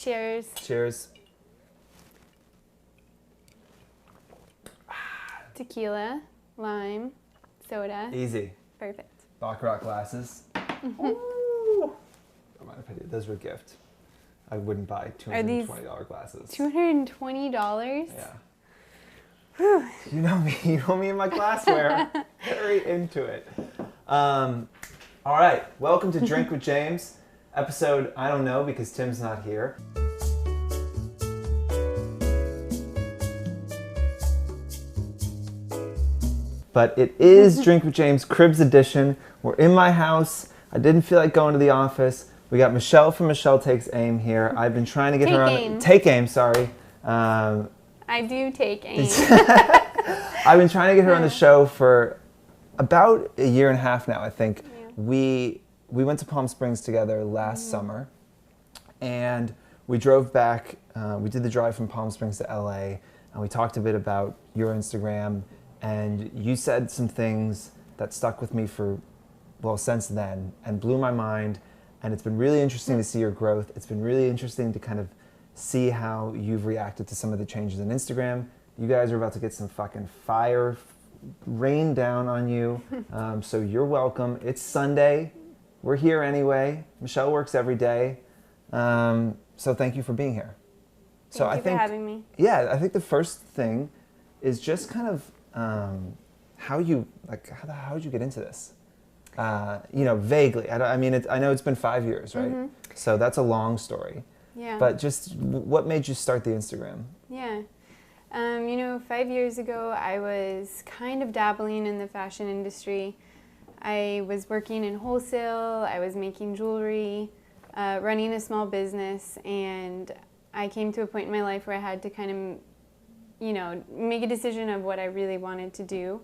Cheers. Cheers. Tequila, lime, soda. Easy. Perfect. Baccarat glasses. Ooh. I might have paid you. Those were a gift. I wouldn't buy $220 glasses. $220? Yeah. Whew. You know me. You know me in my glassware. Very into it. All right. Welcome to Drink with James. Episode, I don't know because Tim's not here. But it is Drink with James Cribs edition. We're in my house. I didn't feel like going to the office. We got Michelle from Michelle Takes Aim here. I've been trying to get her on. Take Aim, sorry. I do take aim. I've been trying to get her on the show for about a year and a half now, I think. Yeah. We went to Palm Springs together last summer, and we drove back. We did the drive from Palm Springs to LA, and we talked a bit about your Instagram. And you said some things that stuck with me since then, and blew my mind. And it's been really interesting to see your growth. It's been really interesting to kind of see how you've reacted to some of the changes in Instagram. You guys are about to get some fucking fire rain down on you. So you're welcome. It's Sunday. We're here anyway. Michelle works every day. So thank you for being here. Thank you for having me. Yeah, I think the first thing is just kind of how did you get into this? Vaguely. I know it's been 5 years, right? Mm-hmm. So that's a long story. Yeah. But just what made you start the Instagram? Yeah. 5 years ago, I was kind of dabbling in the fashion industry. I was working in wholesale. I was making jewelry, running a small business, and I came to a point in my life where I had to kind of make a decision of what I really wanted to do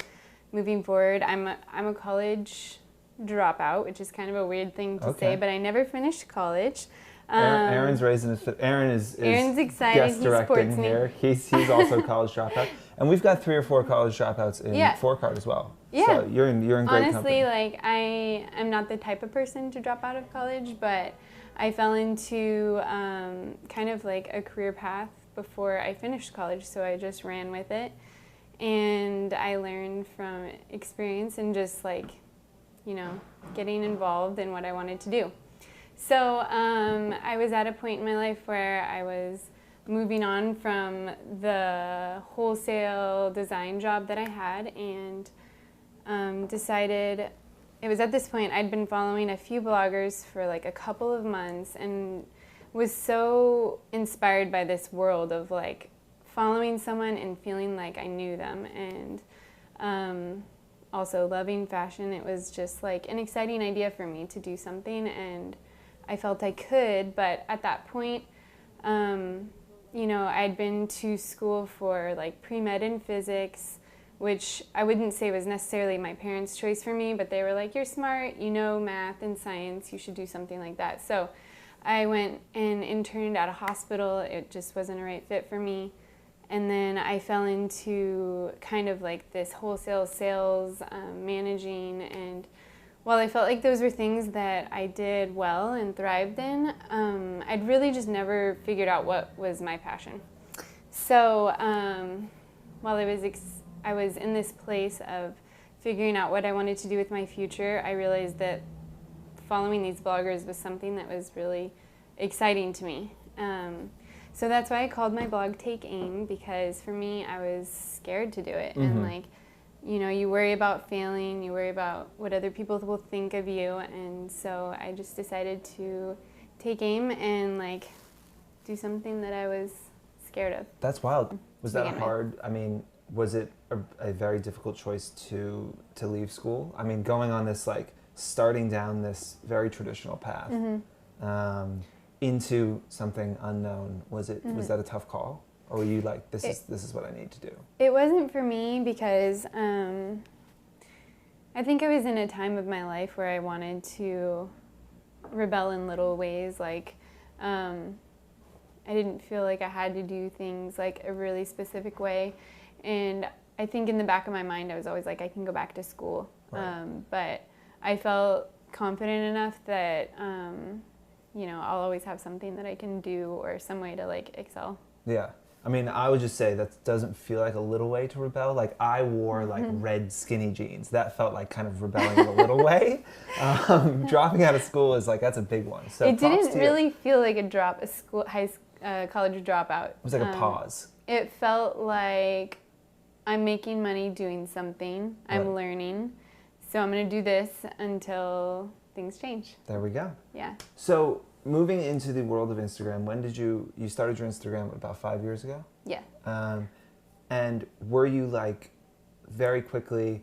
moving forward. I'm a college dropout, which is kind of a weird thing to say, but I never finished college. Aaron's raising his foot. Aaron's excited. Guest directing here. He's also a college dropout, and we've got 3 or 4 college dropouts in Fohr as well. Yeah. So you're in great company. Honestly, I am not the type of person to drop out of college, but I fell into kind of like a career path before I finished college, so I just ran with it, and I learned from experience and just getting involved in what I wanted to do. So I was at a point in my life where I was moving on from the wholesale design job that I had, and decided, it was at this point I'd been following a few bloggers for like a couple of months and was so inspired by this world of like following someone and feeling like I knew them, and also loving fashion. It was just like an exciting idea for me to do something, and I felt I could, but at that point, I'd been to school for like pre-med in physics, which I wouldn't say was necessarily my parents' choice for me, but they were like, you're smart, you know math and science, you should do something like that. So I went and interned at a hospital. It just wasn't a right fit for me. And then I fell into kind of like this wholesale sales, managing, and while I felt like those were things that I did well and thrived in, I'd really just never figured out what was my passion. So while I was in this place of figuring out what I wanted to do with my future, I realized that following these bloggers was something that was really exciting to me. So that's why I called my blog Take Aim, because for me, I was scared to do it. Mm-hmm. And you worry about failing, you worry about what other people will think of you. And so I just decided to take aim and do something that I was scared of. That's wild. Was that hard? Was it a very difficult choice to leave school? Going on this starting down this very traditional path, mm-hmm. Into something unknown. Was that a tough call, or were you like, this is what I need to do? It wasn't for me because I think I was in a time of my life where I wanted to rebel in little ways. I didn't feel like I had to do things a really specific way, and I think in the back of my mind I was always like, I can go back to school. Right. But I felt confident enough that I'll always have something that I can do or some way to like excel. Yeah. I mean, I would just say that doesn't feel like a little way to rebel. Like, I wore like red skinny jeans. That felt like kind of rebelling in a little way. Dropping out of school is like, that's a big one. So it didn't really feel like college dropout. It was like a pause. It felt like I'm making money doing something. I'm Right. learning. So I'm going to do this until things change. There we go. Yeah. So moving into the world of Instagram, when did you started your Instagram about 5 years ago? Yeah. And were you like very quickly,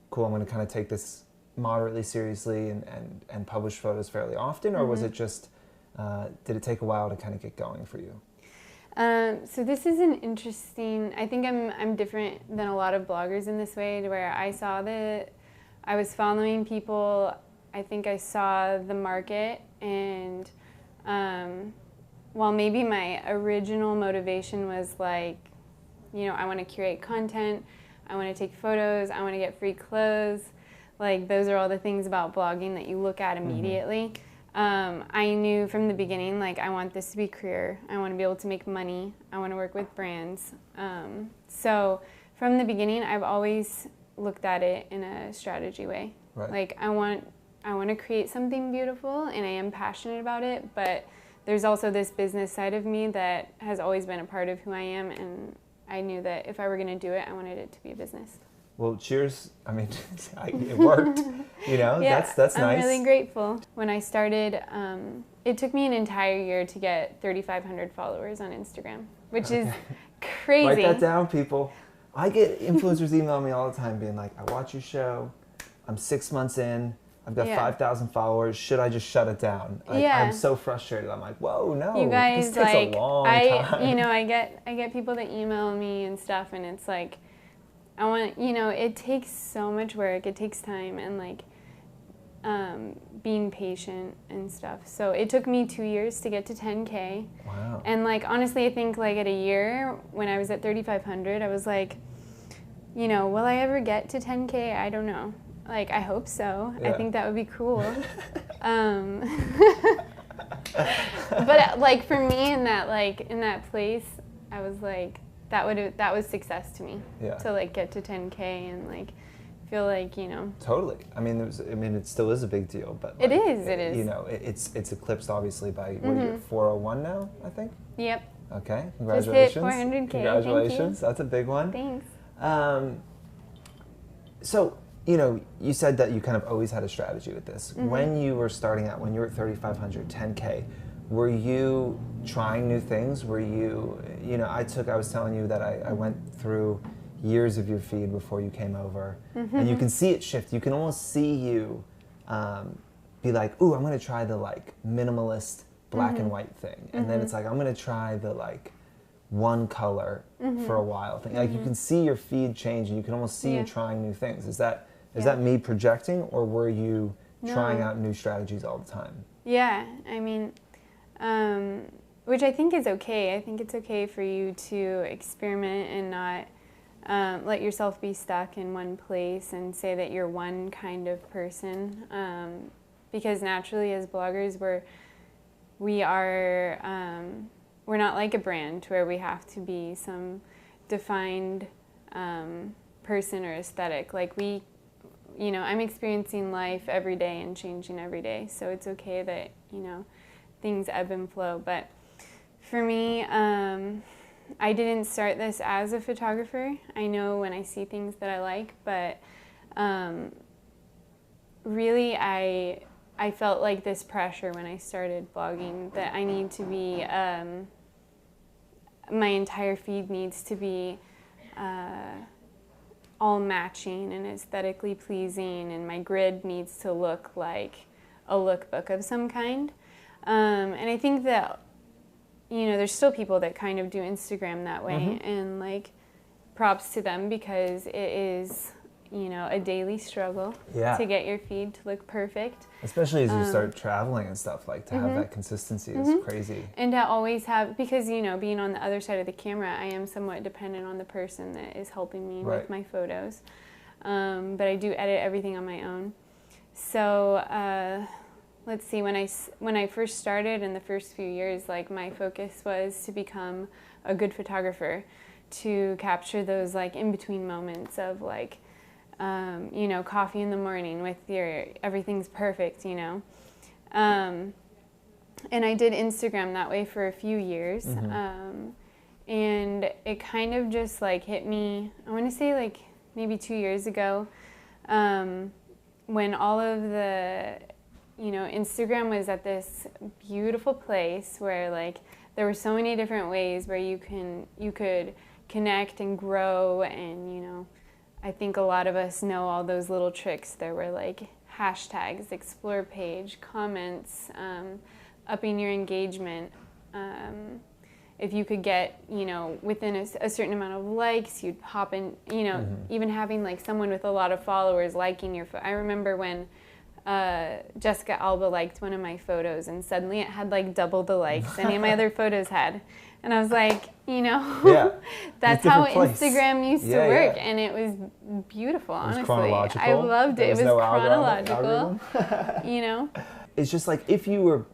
cool, I'm going to kind of take this moderately seriously and publish photos fairly often? Or was it just, did it take a while to kind of get going for you? So this is an interesting, I think I'm different than a lot of bloggers in this way, where I saw that I was following people. I think I saw the market, and while maybe my original motivation was like, I want to curate content, I want to take photos, I want to get free clothes, like those are all the things about blogging that you look at immediately. I knew from the beginning, like, I want this to be a career. I want to be able to make money. I want to work with brands. So from the beginning, I've always looked at it in a strategy way. Right. Like, I want to create something beautiful, and I am passionate about it, but there's also this business side of me that has always been a part of who I am, and I knew that if I were going to do it, I wanted it to be a business. Well, cheers. I mean, it worked. Yeah, that's nice. I'm really grateful. When I started, it took me an entire year to get 3,500 followers on Instagram, which is crazy. Write that down, people. I get influencers email me all the time being like, I watch your show, I'm 6 months in, I've got 5,000 followers, should I just shut it down? Like, I'm so frustrated. I'm like, whoa, no, you guys, this takes a long time. I get people that email me and stuff, and it's like, it takes so much work, it takes time, and like being patient and stuff. So it took me 2 years to get to 10K. Wow. And like, honestly, I think like at a year, when I was at 3,500, I was like, will I ever get to 10K? I don't know. Like, I hope so. Yeah. I think that would be cool. But like, for me in that place, I was like, that was success to me. Yeah. To like get to 10K and like feel like, Totally. I mean, it still is a big deal, but like, it is. It's eclipsed obviously by what are you at 401 now, I think. Yep. Okay. Congratulations. Just hit 400K. Congratulations. Thank you. That's a big one. Thanks. So, you said that you kind of always had a strategy with this. When you were starting out, when you were at 3,500, 10K, were you trying new things? Were you, I was telling you that I went through years of your feed before you came over, and you can see it shift. You can almost see you be like, ooh, I'm going to try the like minimalist black and white thing. And then it's like, I'm going to try the like one color for a while thing. Like, you can see your feed change, and you can almost see you trying new things. Is that me projecting, or were you trying out new strategies all the time? Yeah, I mean, which I think is okay. I think it's okay for you to experiment and not let yourself be stuck in one place and say that you're one kind of person. Because naturally, as bloggers, we're not like a brand where we have to be some defined person or aesthetic. Like, I'm experiencing life every day and changing every day, so it's okay that, things ebb and flow. But for me, I didn't start this as a photographer. I know when I see things that I like, but really I felt like this pressure when I started blogging that I need to be, my entire feed needs to be all matching and aesthetically pleasing, and my grid needs to look like a lookbook of some kind. And I think that, there's still people that kind of do Instagram that way, and like, props to them, because it is, a daily struggle to get your feed to look perfect. Especially as you start traveling and stuff, like, to have that consistency is crazy. And to always have, because, being on the other side of the camera, I am somewhat dependent on the person that is helping me with my photos. But I do edit everything on my own. So let's see, when I first started in the first few years, like my focus was to become a good photographer, to capture those like in between moments of like, you know, coffee in the morning with your, everything's perfect, you know. And I did Instagram that way for a few years. And it kind of just like hit me, I want to say like maybe 2 years ago, when all of the, you know, Instagram was at this beautiful place where like there were so many different ways where you could connect and grow, and you know, I think a lot of us know all those little tricks. There were like hashtags, explore page, comments, upping your engagement. If you could get, you know, within a certain amount of likes, you'd hop in, you know, even having like someone with a lot of followers liking your I remember when Jessica Alba liked one of my photos and suddenly it had like double the likes any of my other photos had. And I was like, you know, that's how Instagram used to work. And it was beautiful, honestly. It was chronological. I loved it. It was no chronological, you know. It's just like if you were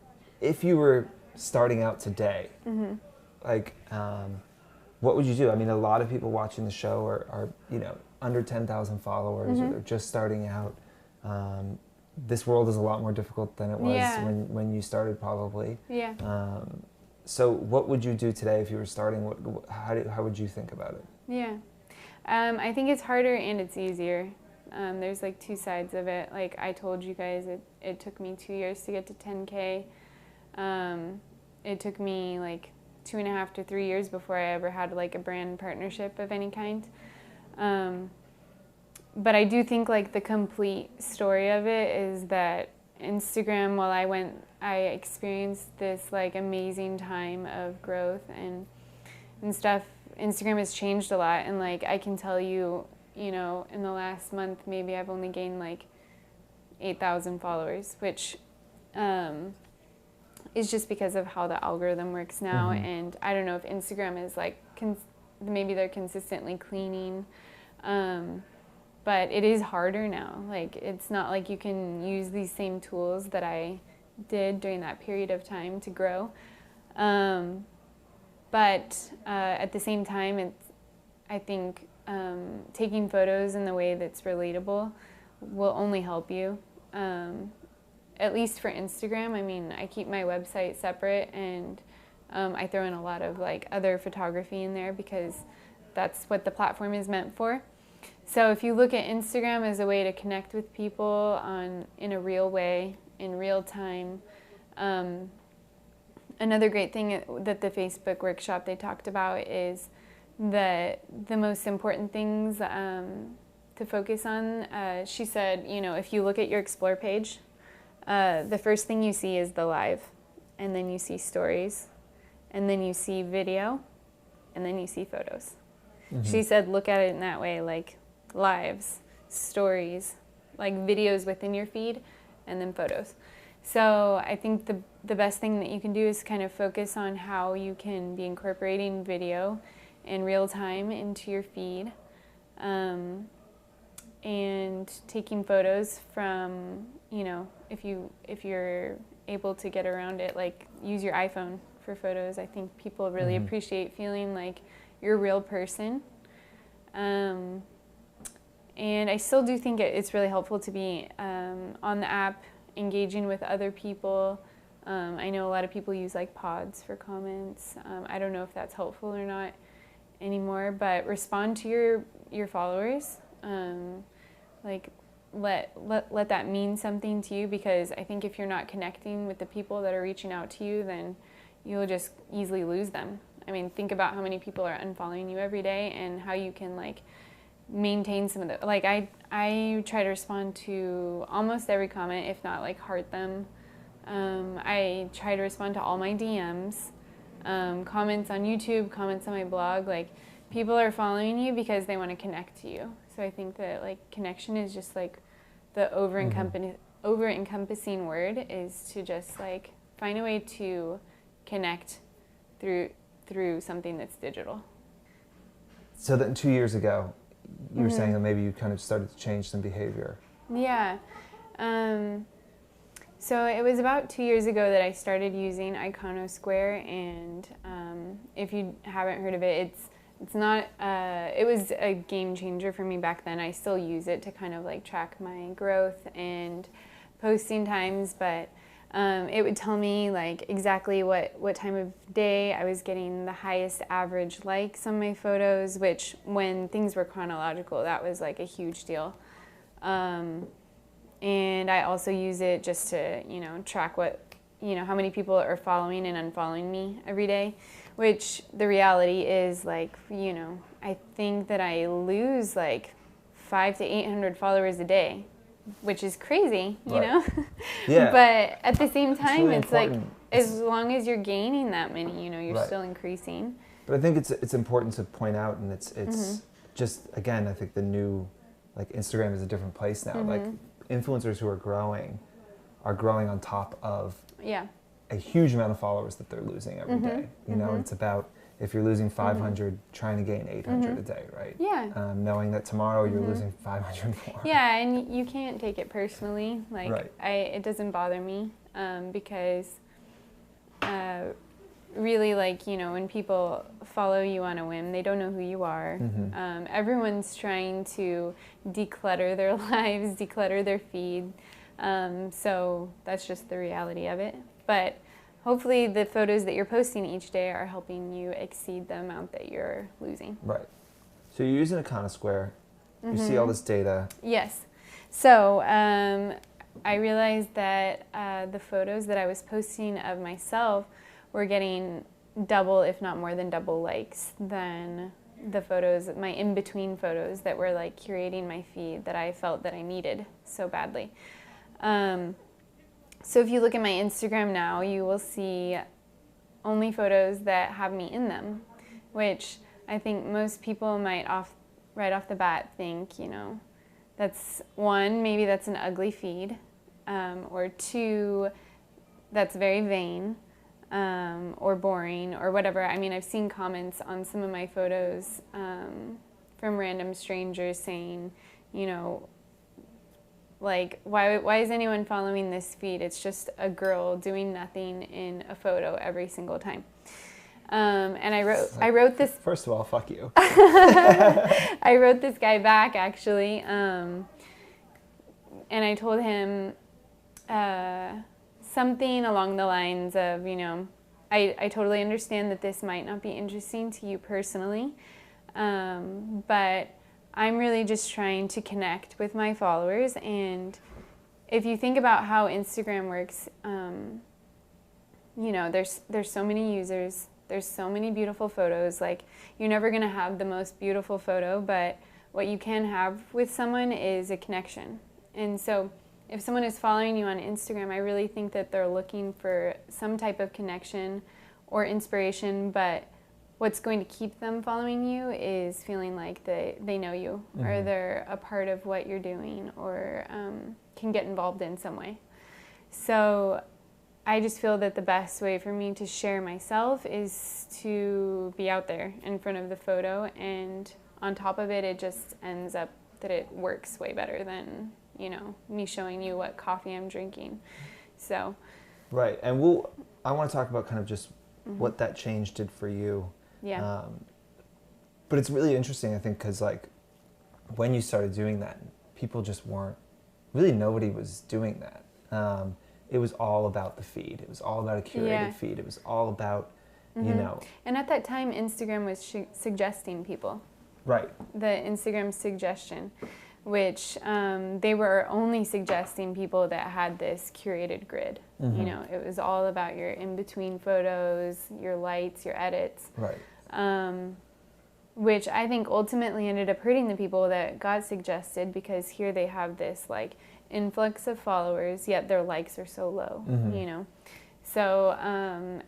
starting out today, like, what would you do? I mean, a lot of people watching the show are you know, under 10,000 followers, or they're just starting out. This world is a lot more difficult than it was when you started, probably. So what would you do today if you were starting? How would you think about it? I think it's harder and it's easier. There's like two sides of it. Like I told you guys, it took me 2 years to get to 10K. It took me like 2.5 to 3 years before I ever had like a brand partnership of any kind. But I do think like the complete story of it is that Instagram, while I experienced this like amazing time of growth and stuff. Instagram has changed a lot, and like I can tell you, you know, in the last month maybe I've only gained like 8,000 followers, which is just because of how the algorithm works now. And I don't know if Instagram is like maybe they're consistently cleaning. But it is harder now. Like, it's not like you can use these same tools that I did during that period of time to grow. But at the same time, I think taking photos in the way that's relatable will only help you. At least for Instagram. I mean, I keep my website separate, and I throw in a lot of like other photography in there because that's what the platform is meant for. So if you look at Instagram as a way to connect with people in a real way, in real time, another great thing that the Facebook workshop they talked about is that the most important things to focus on, she said, you know, if you look at your Explore page, the first thing you see is the live, and then you see stories, and then you see video, and then you see photos. She said look at it in that way, like lives, stories, like videos within your feed, and then photos. So I think the best thing that you can do is kind of focus on how you can be incorporating video in real time into your feed, and taking photos from, you know, if you're able to get around it, like use your iPhone for photos. I think people really appreciate feeling like you're a real person. And I still do think it's really helpful to be on the app, engaging with other people. I know a lot of people use like pods for comments. I don't know if that's helpful or not anymore, but respond to your followers. Like let that mean something to you, because I think if you're not connecting with the people that are reaching out to you, then you'll just easily lose them. I mean, think about how many people are unfollowing you every day and how you can like maintain some of the, like I try to respond to almost every comment, if not like heart them. I try to respond to all my DMs, comments on YouTube, comments on my blog. Like, people are following you because they want to connect to you. So I think that like connection is just like the over-encompassing word, is to just like find a way to connect through something that's digital. So then 2 years ago, you were saying that maybe you kind of started to change some behavior. Yeah. So it was about 2 years ago that I started using Iconosquare, and if you haven't heard of it, it's not. It was a game changer for me back then. I still use it to kind of like track my growth and posting times, but it would tell me like exactly what time of day I was getting the highest average likes on my photos, which when things were chronological, that was like a huge deal. And I also use it just to, track how many people are following and unfollowing me every day, which the reality is like, I think that I lose like 500 to 800 followers a day, which is crazy, you know? Yeah. But at the same time, really it's important. like, as long as you're gaining that many, you're Right. still increasing. But I think it's important to point out, and it's just, again, I think the new, like, Instagram is a different place now. Like, influencers who are growing on top of a huge amount of followers that they're losing every day. You know, it's about, if you're losing 500, trying to gain 800 a day, right? Yeah. Knowing that tomorrow you're losing 500 more. Yeah, and you can't take it personally. Like, Right. it doesn't bother me because really, like, when people follow you on a whim, they don't know who you are. Everyone's trying to declutter their lives, declutter their feed. So that's just the reality of it. But hopefully the photos that you're posting each day are helping you exceed the amount that you're losing. Right. So you're using Iconosquare. You see all this data. Yes. So I realized that the photos that I was posting of myself were getting double, if not more than double likes than the photos, my in-between photos that were like curating my feed that I felt that I needed so badly. So if you look at my Instagram now, you will see only photos that have me in them, which I think most people might right off the bat think, that's one, maybe that's an ugly feed, or two, that's very vain, or boring, or whatever. I mean, I've seen comments on some of my photos from random strangers saying, like, why is anyone following this feed? It's just a girl doing nothing in a photo every single time. And I wrote this. First of all, fuck you. I wrote this guy back, actually, and I told him something along the lines of, I totally understand that this might not be interesting to you personally, but I'm really just trying to connect with my followers. And if you think about how Instagram works, there's so many users, there's so many beautiful photos. Like, you're never going to have the most beautiful photo, but what you can have with someone is a connection. And so if someone is following you on Instagram, I really think that they're looking for some type of connection or inspiration, but what's going to keep them following you is feeling like they know you, or they're a part of what you're doing, or can get involved in some way. So I just feel that the best way for me to share myself is to be out there in front of the photo, and on top of it, it just ends up that it works way better than, me showing you what coffee I'm drinking. So. Right, and I want to talk about kind of just what that change did for you. Yeah. But it's really interesting, I think, because like when you started doing that, people just weren't, really nobody was doing that. It was all about the feed. It was all about a curated feed. It was all about, And at that time, Instagram was suggesting people. Right. The Instagram suggestion, which they were only suggesting people that had this curated grid. It was all about your in-between photos, your lights, your edits. Right. Which I think ultimately ended up hurting the people that got suggested, because here they have this like influx of followers, yet their likes are so low, So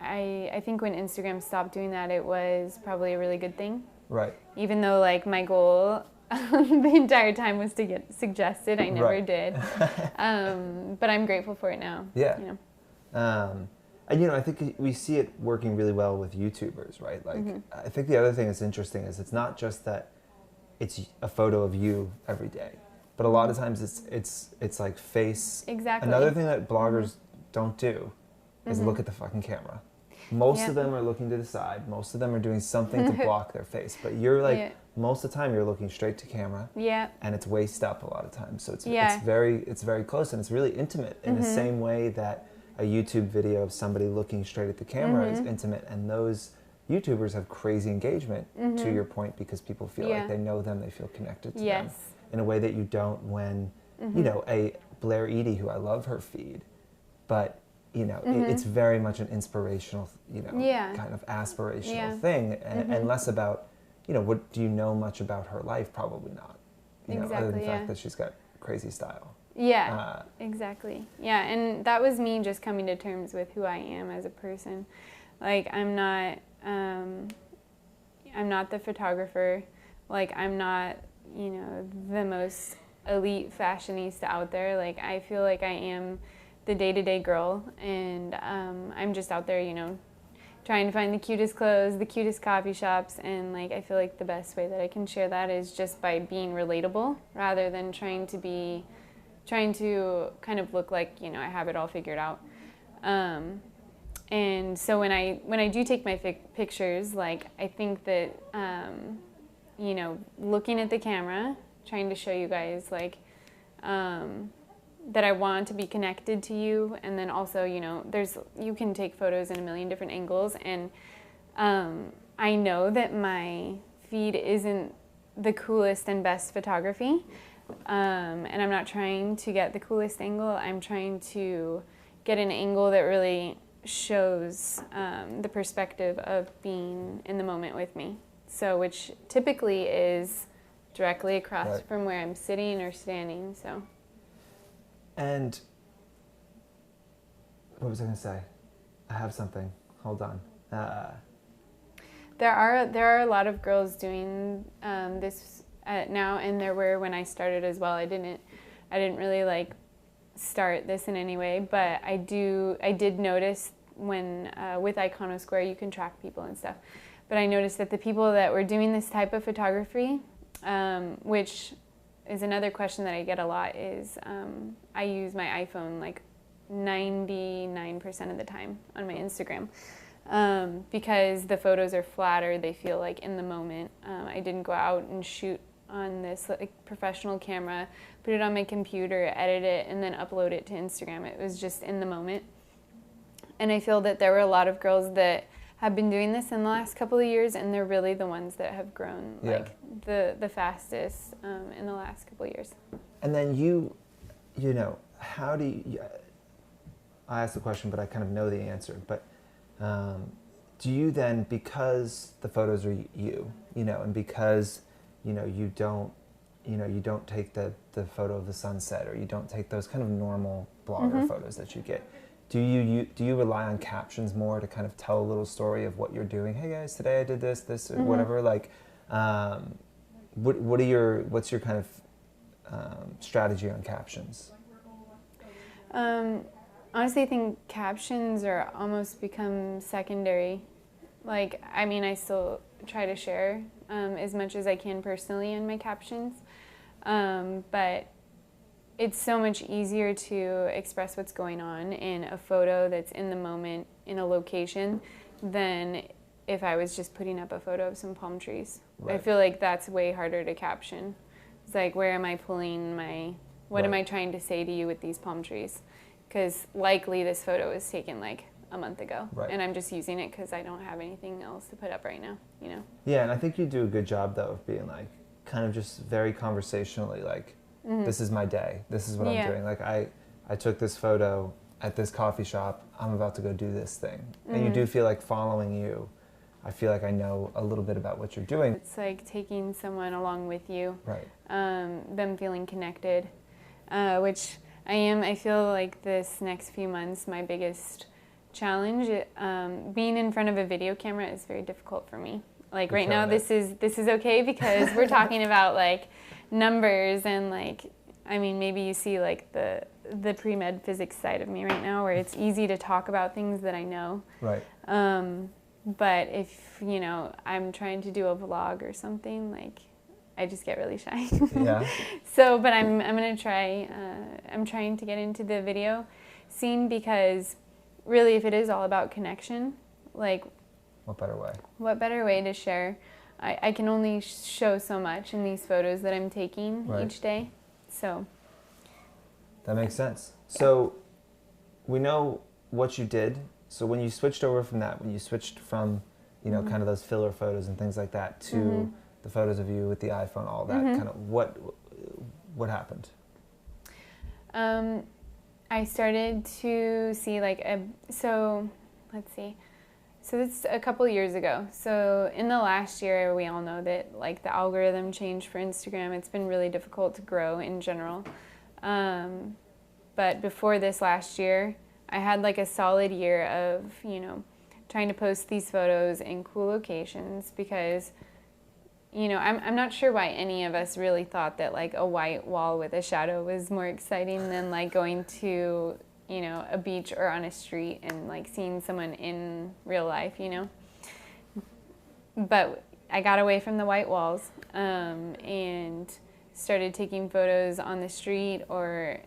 I think when Instagram stopped doing that, it was probably a really good thing. Right. Even though like my goal the entire time was to get suggested, I never did. But I'm grateful for it now. Yeah. And I think we see it working really well with YouTubers, right? Like, I think the other thing that's interesting is it's not just that it's a photo of you every day, but a lot of times it's like face. Exactly. Another thing that bloggers don't do is look at the fucking camera. Most of them are looking to the side. Most of them are doing something to block their face. But you're like, most of the time you're looking straight to camera. Yeah. And it's waist up a lot of times. So it's very close, and it's really intimate in the same way that a YouTube video of somebody looking straight at the camera is intimate. And those YouTubers have crazy engagement, to your point, because people feel like they know them, they feel connected to them in a way that you don't when, you know, a Blair Edie, who I love her feed, but you know, it's very much an inspirational, you know, kind of aspirational thing, and less about, you know, what do you know much about her life? Probably not. You know, other than the fact that she's got crazy style. Yeah, exactly. Yeah, and that was me just coming to terms with who I am as a person. Like, I'm not the photographer. Like, I'm not, you know, the most elite fashionista out there. Like, I feel like I am the day-to-day girl, and I'm just out there, you know, trying to find the cutest clothes, the cutest coffee shops, and like I feel like the best way that I can share that is just by being relatable rather than trying to kind of look like, you know, I have it all figured out. And so when I do take my pictures, like I think that you know, looking at the camera, trying to show you guys like that I want to be connected to you, and then also, you know, you can take photos in a million different angles, and I know that my feed isn't the coolest and best photography, and I'm not trying to get the coolest angle. I'm trying to get an angle that really shows the perspective of being in the moment with me. So, which typically is directly across from where I'm sitting or standing. So. And what was I going to say? I have something. Hold on. There are a lot of girls doing this now, and there were when I started as well. I didn't really like start this in any way, but I did notice when with Iconosquare you can track people and stuff. But I noticed that the people that were doing this type of photography, which is another question that I get a lot, is I use my iPhone like 99% of the time on my Instagram because the photos are flatter. They feel like in the moment. I didn't go out and shoot on this like professional camera, put it on my computer, edit it, and then upload it to Instagram. It was just in the moment. And I feel that there were a lot of girls that have been doing this in the last couple of years, and they're really the ones that have grown like the fastest in the last couple of years. And then you know, how do you, I asked the question, but I kind of know the answer, but do you then, because the photos are you know, and because, you know, you don't take the photo of the sunset, or you don't take those kind of normal blogger photos that you get, do you rely on captions more to kind of tell a little story of what you're doing? Hey guys, today I did this, or whatever. Like, what's your kind of strategy on captions? Honestly, I think captions are almost become secondary. Like, I mean, I still try to share as much as I can personally in my captions, but it's so much easier to express what's going on in a photo that's in the moment in a location than if I was just putting up a photo of some palm trees. Right. I feel like that's way harder to caption. It's like, where am I pulling what am I trying to say to you with these palm trees? Because likely this photo was taken like a month ago, and I'm just using it because I don't have anything else to put up right now, you know? Yeah, and I think you do a good job though of being like, kind of just very conversationally like, this is my day. This is what I'm doing. Like I took this photo at this coffee shop. I'm about to go do this thing. And you do feel like following you. I feel like I know a little bit about what you're doing. It's like taking someone along with you. Right. Them feeling connected, which I am. I feel like this next few months, my biggest challenge, being in front of a video camera is very difficult for me. Like right now, this is okay because we're talking about like numbers and like, I mean, maybe you see like the pre-med physics side of me right now, where it's easy to talk about things that I know. Right. But if, you know, I'm trying to do a vlog or something, like I just get really shy. Yeah. So, but I'm gonna try. I'm trying to get into the video seen, because really, if it is all about connection, like, what better way? What better way to share? I can only show so much in these photos that I'm taking each day. So that makes sense. So we know what you did. So when you switched over from that, when you switched from, you know, kind of those filler photos and things like that to the photos of you with the iPhone, all that kind of, what happened? I started to see like so it's a couple years ago. So in the last year, we all know that like the algorithm changed for Instagram. It's been really difficult to grow in general. But before this last year, I had like a solid year of, you know, trying to post these photos in cool locations, because, you know, I'm not sure why any of us really thought that like a white wall with a shadow was more exciting than like going to, you know, a beach or on a street and like seeing someone in real life, you know. But I got away from the white walls and started taking photos on the street or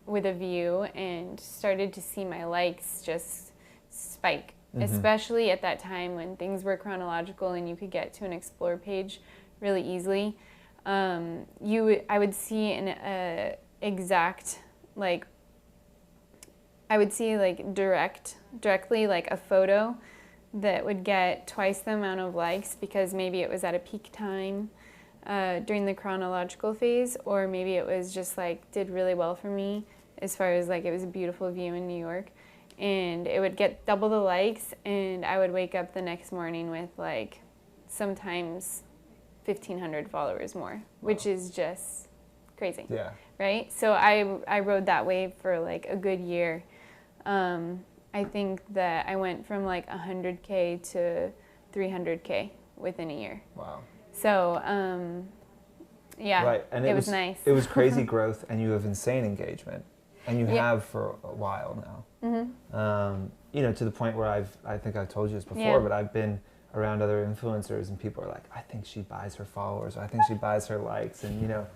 with a view, and started to see my likes just spike, especially at that time when things were chronological and you could get to an explore page really easily. I would see an exact, like, I would see like directly like a photo that would get twice the amount of likes, because maybe it was at a peak time during the chronological phase, or maybe it was just like did really well for me as far as like it was a beautiful view in New York, and it would get double the likes, and I would wake up the next morning with like sometimes 1,500 followers more, which is just crazy. Yeah. Right? So I rode that wave for like a good year. I think that I went from like 100K to 300K within a year. Wow. So, yeah, right. And it was nice. It was crazy growth, and you have insane engagement, and you have for a while now. You know, to the point where I think I've told you this before, but I've been around other influencers, and people are like, I think she buys her followers, or I think she buys her likes, and you know,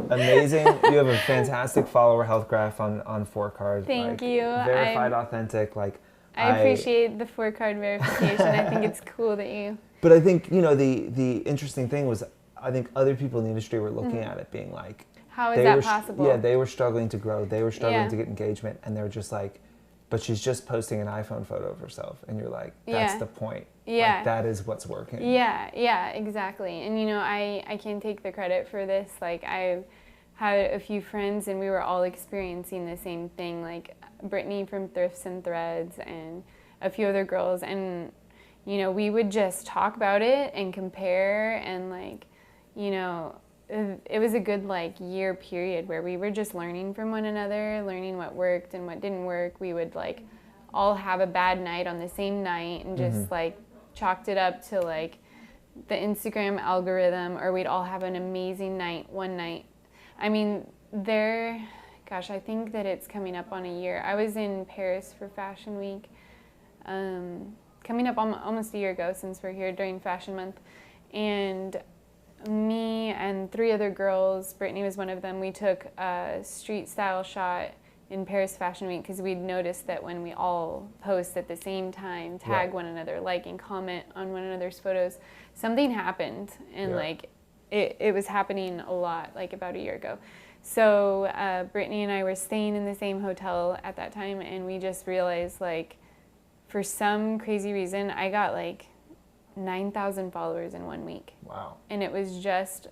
amazing. You have a fantastic follower health graph on Fohr card. Thank like, you. Verified, authentic. Like, I appreciate the Fohr card verification. I think it's cool that you. But I think, you know, the interesting thing was, I think other people in the industry were looking at it being like, how is that possible? Yeah, they were struggling to grow. They were struggling to get engagement, and they were just like, but she's just posting an iPhone photo of herself, and you're like, that's the point. Yeah. Like, that is what's working. Yeah, exactly. And you know, I can take the credit for this. Like, I had a few friends, and we were all experiencing the same thing. Like Brittany from Thrifts and Threads, and a few other girls, and you know, we would just talk about it and compare, and like, you know, it was a good like year period where we were just learning from one another, learning what worked and what didn't work. We would like all have a bad night on the same night and just like chalked it up to like the Instagram algorithm, or we'd all have an amazing night one night. I mean, I think that it's coming up on a year. I was in Paris for Fashion Week, coming up almost a year ago, since we're here during Fashion Month, and me and 3 other girls, Brittany was one of them, we took a street style shot in Paris Fashion Week, because we'd noticed that when we all post at the same time, tag one another, like and comment on one another's photos, something happened, and like it was happening a lot, like about a year ago. So Brittany and I were staying in the same hotel at that time, and we just realized, like, for some crazy reason, I got like 9,000 followers in 1 week. Wow. And it was just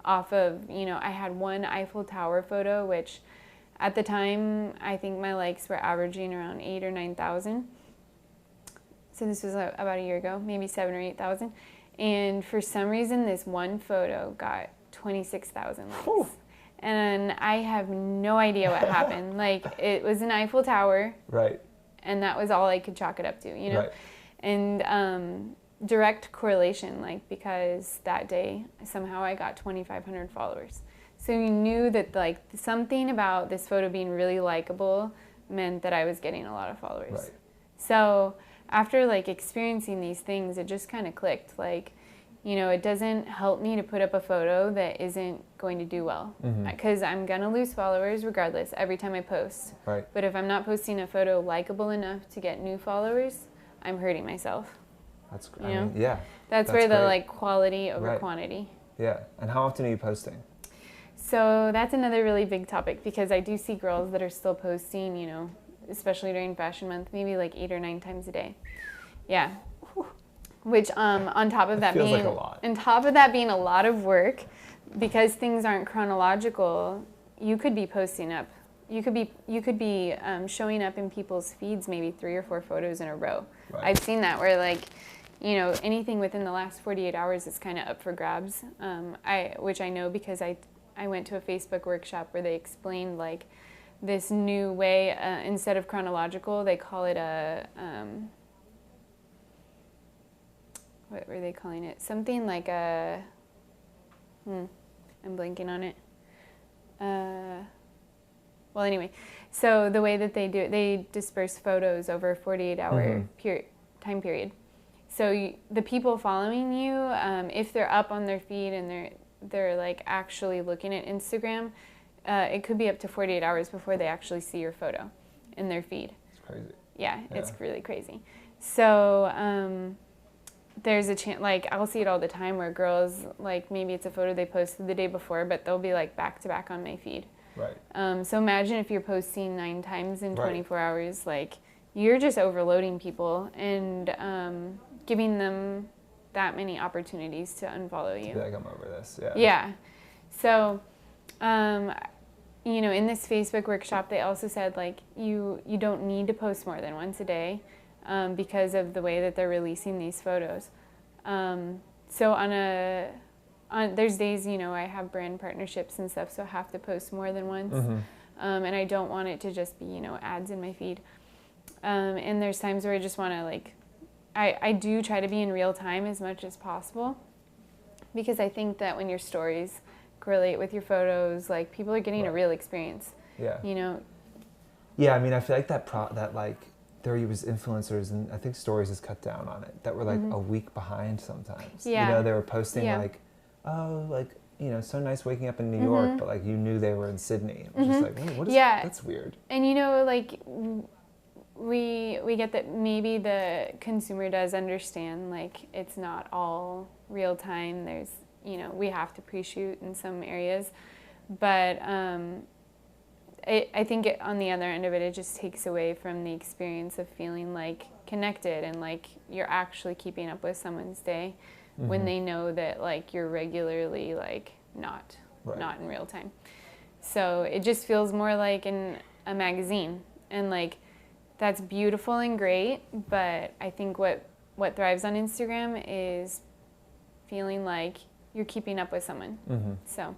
off of, you know, I had one Eiffel Tower photo, which at the time, I think my likes were averaging around 8,000 or 9,000. So this was about a year ago, maybe 7,000 or 8,000. And for some reason, this one photo got 26,000 likes. Whew. And I have no idea what happened. Like, it was an Eiffel Tower. Right. And that was all I could chalk it up to, you know? Right. And direct correlation, like, because that day, somehow I got 2,500 followers. So you knew that, like, something about this photo being really likable meant that I was getting a lot of followers. Right. So after, like, experiencing these things, it just kind of clicked. Like, you know, it doesn't help me to put up a photo that isn't going to do well, because I'm going to lose followers regardless every time I post. Right. But if I'm not posting a photo likable enough to get new followers, I'm hurting myself. That's great. You know? I mean, yeah. That's where the great. like quality over Right. quantity. Yeah. And how often are you posting? So that's another really big topic, because I do see girls that are still posting, you know, especially during Fashion Month, maybe like 8 or 9 times a day. Yeah. Which on top of that feels being like a lot. on top of that being a lot of work, because things aren't chronological, you could be posting up. You could be showing up in people's feeds maybe 3 or 4 photos in a row. Right. I've seen that where, like, you know, anything within the last 48 hours is kind of up for grabs. Which I know because I went to a Facebook workshop where they explained like this new way, instead of chronological, they call it a what were they calling it? Something like a, I'm blanking on it. Well, anyway, so the way that they do it, they disperse photos over a 48-hour time period. So the people following you, if they're up on their feed and they're like actually looking at Instagram, it could be up to 48 hours before they actually see your photo in their feed. It's crazy. Yeah, it's really crazy. So there's a chance, like I'll see it all the time where girls, like maybe it's a photo they posted the day before, but they'll be like back to back on my feed. Right. So imagine if you're posting 9 times in 24 hours, like you're just overloading people and giving them that many opportunities to unfollow you. To be like, I'm over this. Yeah. Yeah. So, you know, in this Facebook workshop, they also said like you don't need to post more than once a day. Because of the way that they're releasing these photos. So there's days, you know, I have brand partnerships and stuff, so I have to post more than once. And I don't want it to just be, you know, ads in my feed. And there's times where I just want to like, I do try to be in real time as much as possible, because I think that when your stories correlate with your photos, like people are getting a real experience. Yeah. You know? Yeah, I mean, I feel like that like, there was influencers, and I think Stories has cut down on it, that were like a week behind sometimes. Yeah. You know, they were posting like, oh, like, you know, so nice waking up in New York, but like you knew they were in Sydney. It was just like, what is that's weird. And you know, like we get that maybe the consumer does understand like it's not all real time. There's, you know, we have to pre-shoot in some areas, but I think on the other end of it, it just takes away from the experience of feeling like connected and like you're actually keeping up with someone's day when they know that like you're regularly like not in real time. So it just feels more like in a magazine, and like that's beautiful and great, but I think what thrives on Instagram is feeling like you're keeping up with someone. So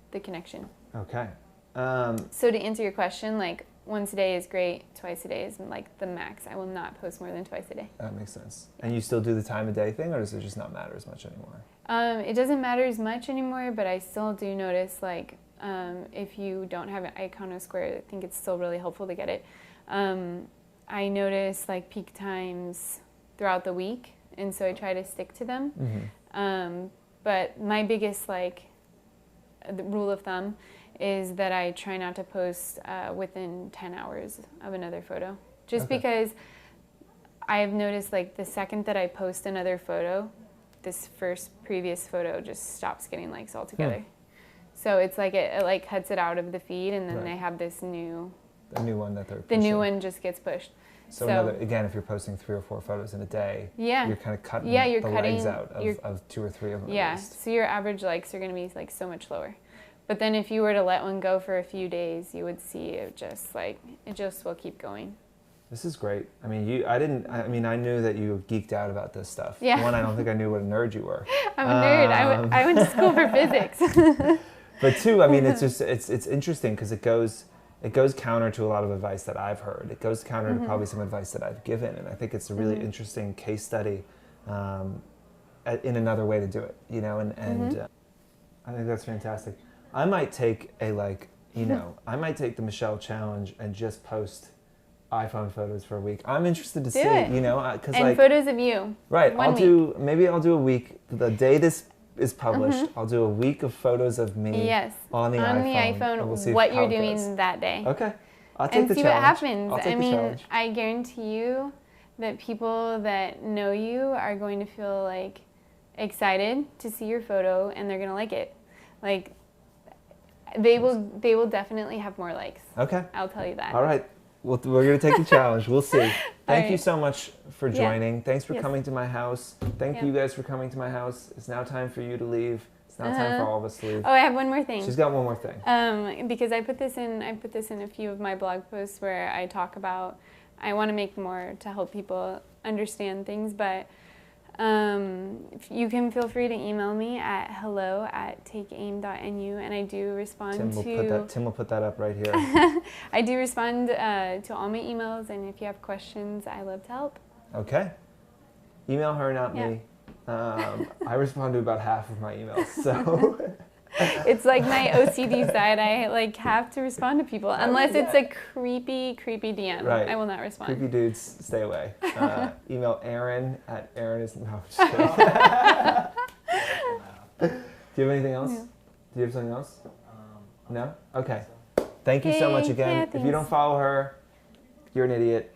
the connection. Okay. So to answer your question, like once a day is great, twice a day is like the max. I will not post more than twice a day. That makes sense. And you still do the time of day thing, or does it just not matter as much anymore? It doesn't matter as much anymore, but I still do notice like if you don't have an Iconosquare, I think it's still really helpful to get it. I notice like peak times throughout the week, and so I try to stick to them. But my biggest like the rule of thumb is that I try not to post within 10 hours of another photo. Just because I've noticed like the second that I post another photo, this previous photo just stops getting likes altogether. So it's like it like cuts it out of the feed, and then they have this new... The new one that they're pushing. The new one just gets pushed. So again, if you're posting 3 or 4 photos in a day, you're kind of cutting the legs out of 2 or 3 of them. Yeah, so your average likes are going to be like so much lower. But then if you were to let one go for a few days, you would see it just will keep going. This is great. I mean, I knew that you geeked out about this stuff. Yeah. One, I don't think I knew what a nerd you were. I'm a nerd. I went to school for physics. But 2, I mean, it's just, it's interesting because it goes counter to a lot of advice that I've heard. It goes counter to probably some advice that I've given. And I think it's a really interesting case study in another way to do it, you know, and I think that's fantastic. I might take I might take the Michelle challenge and just post iPhone photos for a week. I'm interested to Do see, it. you know, because And like photos of you. right, One maybe I'll do a week. The day this is published, I'll do a week of photos of me Yes. on the iPhone. And we'll see what how you're it doing goes. that day. Okay, I'll take And the see challenge. what happens. I'll take I the mean, challenge. I guarantee you that people that know you are going to feel like excited to see your photo, and they're going to like it. Like, they will definitely have more likes. Okay. I'll tell you that. All right. We're going to take the challenge. We'll see. Thank you right. so much for joining. Thanks for Yes. coming to my house. Thank you guys for coming to my house. It's now time for you to leave. It's now time for all of us to leave. Oh, I have one more thing. She's got one more thing. Because I put this in a few of my blog posts where I talk about, I want to make more to help people understand things, but you can feel free to email me at hello@takeaim.nu, and I do respond Tim will put that up right here. I do respond to all my emails, and if you have questions, I love to help. Okay. Email her, not me. I respond to about half of my emails, so. It's like my OCD side. I like have to respond to people unless it's a creepy DM. Right. I will not respond. Creepy dudes, stay away. Email Aaron at Aaron is no. Just kidding. Do you have anything else? Yeah. Do you have something else? No. Okay. Thank you so much again. Yeah, if you thanks. don't follow her, you're an idiot.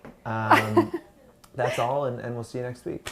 That's all, and we'll see you next week.